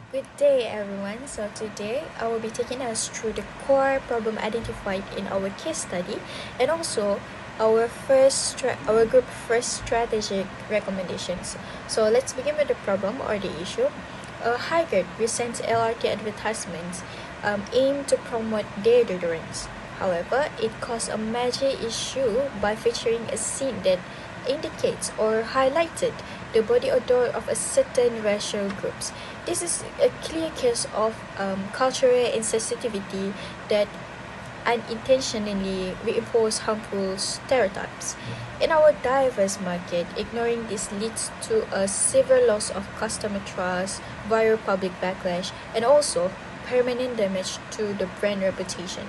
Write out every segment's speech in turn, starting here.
Good day, everyone. So, today I will be taking us through the core problem identified in our case study and also our group first strategic recommendations. So, let's begin with the problem or the issue. Higher recent LRT advertisements aim to promote their deodorants. However, it caused a major issue by featuring a scene that indicates or highlighted the body odor of a certain racial groups. This is a clear case of cultural insensitivity that unintentionally reinforce harmful stereotypes. In our diverse market, ignoring this leads to a severe loss of customer trust, viral public backlash, and also permanent damage to the brand reputation.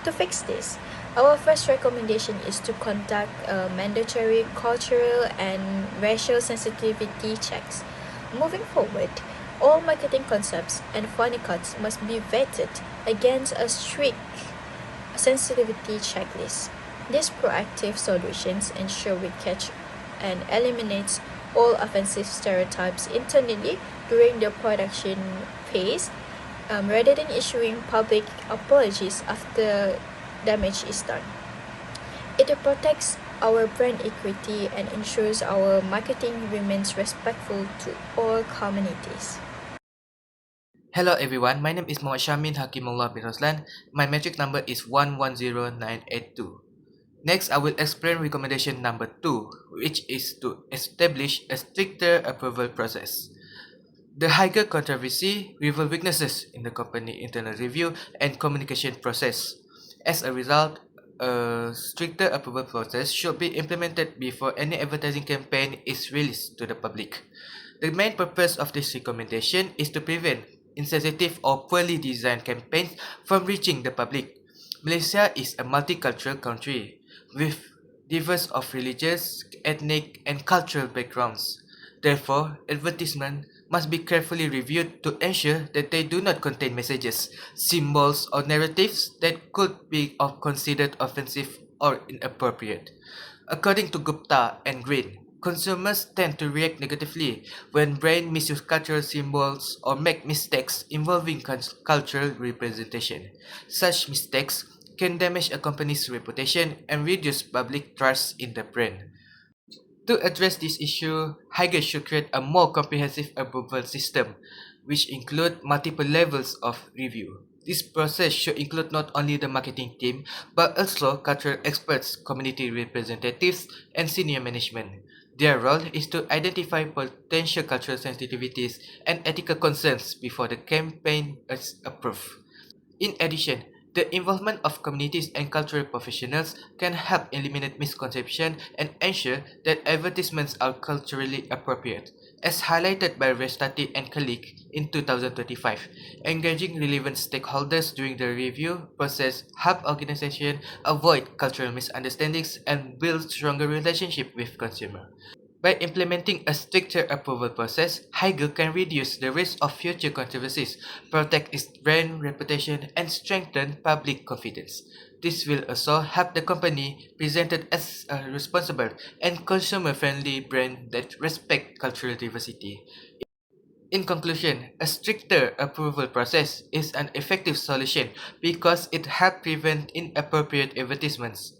To fix this, our first recommendation is to conduct mandatory cultural and racial sensitivity checks. Moving forward, all marketing concepts and funny cuts must be vetted against a strict sensitivity checklist. These proactive solutions ensure we catch and eliminates all offensive stereotypes internally during the production phase, rather than issuing public apologies after damage is done. It protects our brand equity and ensures our marketing remains respectful to all communities. Hello everyone, my name is Mohd Shameen Haqimuallah bin Roslan. My metric number is 110982. Next, I will explain recommendation number 2, which is to establish a stricter approval process. The higher controversy revealed weaknesses in the company internal review and communication process. As a result, a stricter approval process should be implemented before any advertising campaign is released to the public. The main purpose of this recommendation is to prevent insensitive or poorly designed campaigns from reaching the public. Malaysia is a multicultural country with diverse of religious, ethnic, and cultural backgrounds. Therefore, advertisements must be carefully reviewed to ensure that they do not contain messages, symbols, or narratives that could be considered offensive or inappropriate. According to Gupta and Green, consumers tend to react negatively when brands misuse cultural symbols or make mistakes involving cultural representation. Such mistakes can damage a company's reputation and reduce public trust in the brand. To address this issue, Haiger should create a more comprehensive approval system, which include multiple levels of review. This process should include not only the marketing team, but also cultural experts, community representatives, and senior management. Their role is to identify potential cultural sensitivities and ethical concerns before the campaign is approved. In addition, the involvement of communities and cultural professionals can help eliminate misconception and ensure that advertisements are culturally appropriate. As highlighted by Restati and colleague in 2025, engaging relevant stakeholders during the review process help organizations avoid cultural misunderstandings and build stronger relationship with consumer. By implementing a stricter approval process, Haigu can reduce the risk of future controversies, protect its brand reputation, and strengthen public confidence. This will also help the company presented as a responsible and consumer-friendly brand that respects cultural diversity. In conclusion, a stricter approval process is an effective solution because it helps prevent inappropriate advertisements,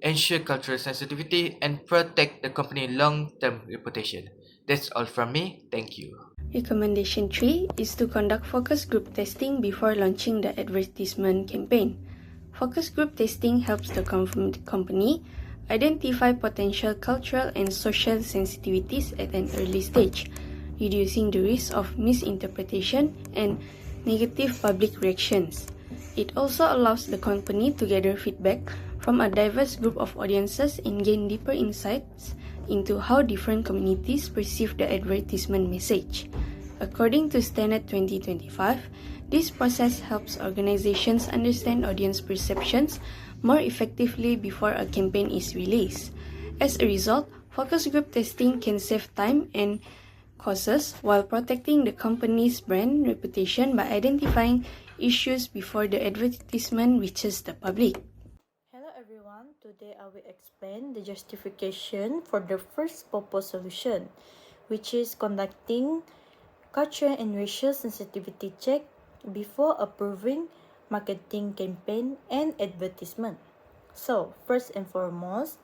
ensure cultural sensitivity, and protect the company's long-term reputation. That's all from me. Thank you. Recommendation 3 is to conduct focus group testing before launching the advertisement campaign. Focus group testing helps the company identify potential cultural and social sensitivities at an early stage, reducing the risk of misinterpretation and negative public reactions. It also allows the company to gather feedback from a diverse group of audiences and gain deeper insights into how different communities perceive the advertisement message. According to Standard 2025, this process helps organizations understand audience perceptions more effectively before a campaign is released. As a result, focus group testing can save time and costs while protecting the company's brand reputation by identifying issues before the advertisement reaches the public. Hello everyone, today I will explain the justification for the first proposed solution, which is conducting culture and racial sensitivity check before approving marketing campaign and advertisement. So, first and foremost,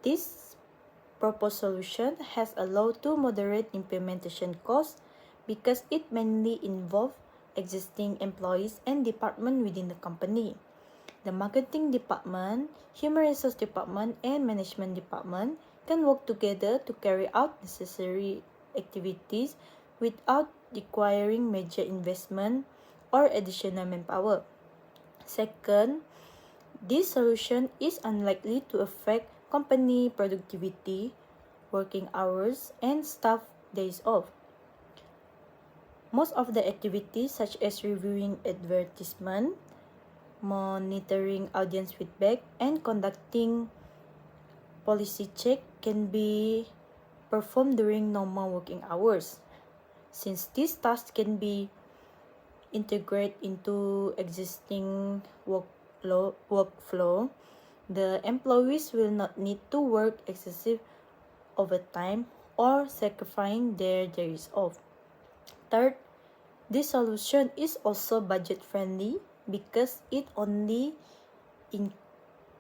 this proposed solution has allowed to moderate implementation costs because it mainly involves existing employees and departments within the company. The marketing department, human resource department, and management department can work together to carry out necessary activities without requiring major investment or additional manpower. Second, this solution is unlikely to affect company productivity, working hours, and staff days off. Most of the activities such as reviewing advertisement, monitoring audience feedback, and conducting policy check can be performed during normal working hours. Since these tasks can be integrated into existing workflow, the employees will not need to work excessive overtime or sacrificing their days off. Third, this solution is also budget friendly because it only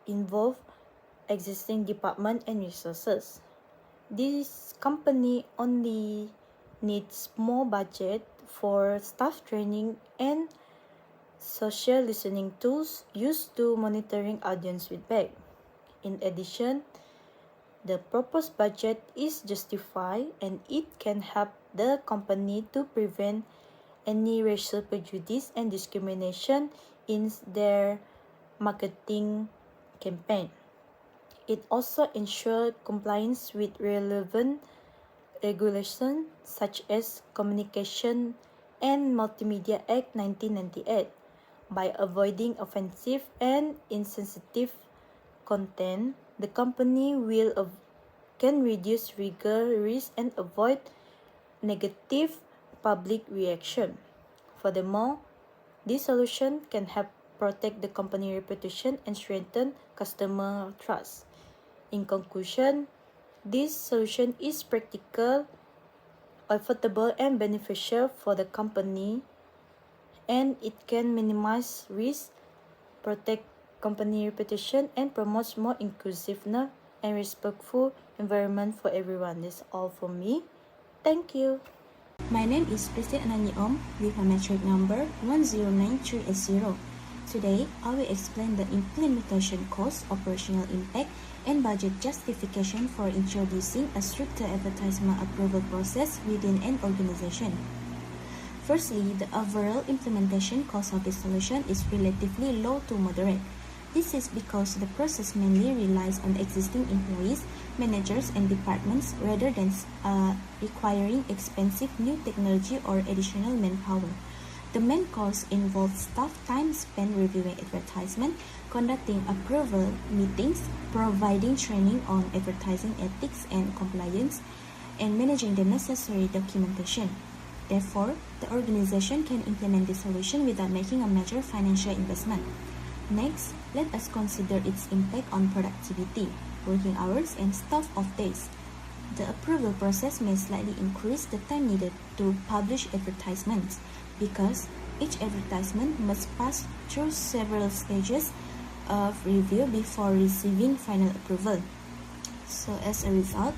involves existing department and resources. This company only needs more budget for staff training and social listening tools used to monitoring audience feedback. In addition, the proposed budget is justified and it can help the company to prevent any racial prejudice and discrimination in their marketing campaign. It also ensures compliance with relevant regulations such as Communication and Multimedia Act 1998 by avoiding offensive and insensitive content. The company can reduce legal risk and avoid negative public reaction. Furthermore, this solution can help protect the company reputation and strengthen customer trust. In conclusion, this solution is practical, affordable, and beneficial for the company, and it can minimize risk, protect company reputation, and promote more inclusiveness and respectful environment for everyone. That's all from me. Thank you. My name is Christin Ivy with a metric number 109380. Today, I will explain the implementation cost, operational impact, and budget justification for introducing a stricter advertisement approval process within an organization. Firstly, the overall implementation cost of this solution is relatively low to moderate. This is because the process mainly relies on existing employees, managers, and departments rather than requiring expensive new technology or additional manpower. The main costs involve staff time spent reviewing advertisement, conducting approval meetings, providing training on advertising ethics and compliance, and managing the necessary documentation. Therefore, the organization can implement this solution without making a major financial investment. Next, let us consider its impact on productivity, working hours, and staff off days. The approval process may slightly increase the time needed to publish advertisements because each advertisement must pass through several stages of review before receiving final approval. So as a result,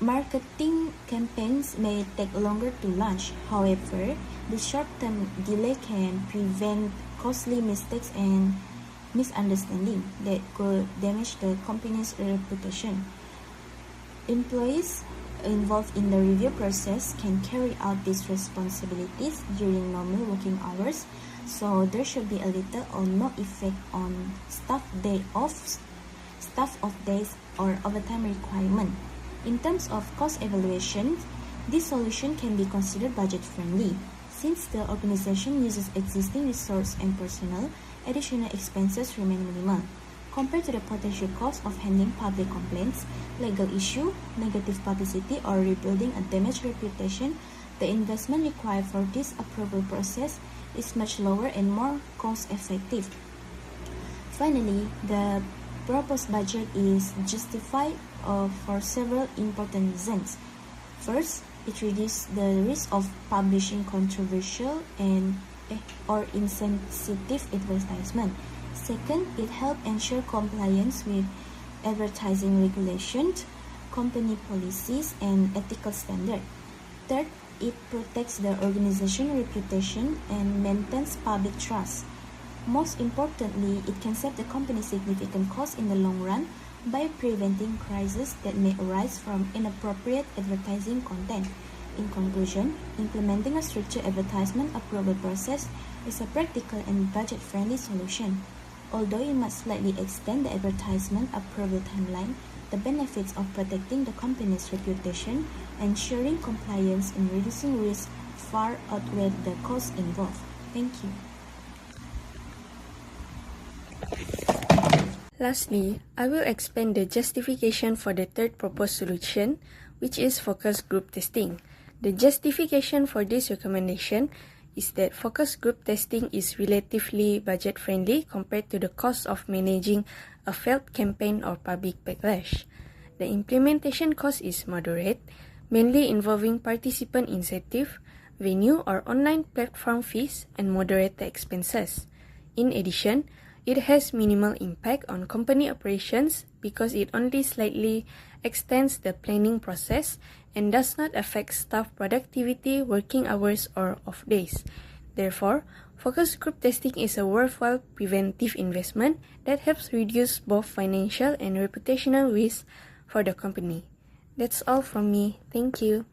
marketing campaigns may take longer to launch. However, the short-term delay can prevent costly mistakes and misunderstanding that could damage the company's reputation. Employees involved in the review process can carry out these responsibilities during normal working hours, so there should be a little or no effect on staff off days, or overtime requirement. In terms of cost evaluation, this solution can be considered budget-friendly. Since the organization uses existing resources and personnel, additional expenses remain minimal. Compared to the potential cost of handling public complaints, legal issue, negative publicity, or rebuilding a damaged reputation, the investment required for this approval process is much lower and more cost-effective. Finally, the proposed budget is justified for several important reasons. First, It reduces the risk of publishing controversial or insensitive advertisement. Second, it helps ensure compliance with advertising regulations, company policies, and ethical standards. Third, it protects the organization's reputation and maintains public trust. Most importantly, it can save the company significant costs in the long run by preventing crises that may arise from inappropriate advertising content. In conclusion, implementing a structured advertisement approval process is a practical and budget-friendly solution. Although it might slightly extend the advertisement approval timeline, the benefits of protecting the company's reputation, ensuring compliance, and reducing risk far outweigh the costs involved. Thank you. Lastly, I will explain the justification for the third proposed solution, which is focus group testing. The justification for this recommendation is that focus group testing is relatively budget-friendly compared to the cost of managing a failed campaign or public backlash. The implementation cost is moderate, mainly involving participant incentive, venue or online platform fees, and moderated expenses. In addition, it has minimal impact on company operations because it only slightly extends the planning process and does not affect staff productivity, working hours, or off days. Therefore, focus group testing is a worthwhile preventive investment that helps reduce both financial and reputational risks for the company. That's all from me. Thank you.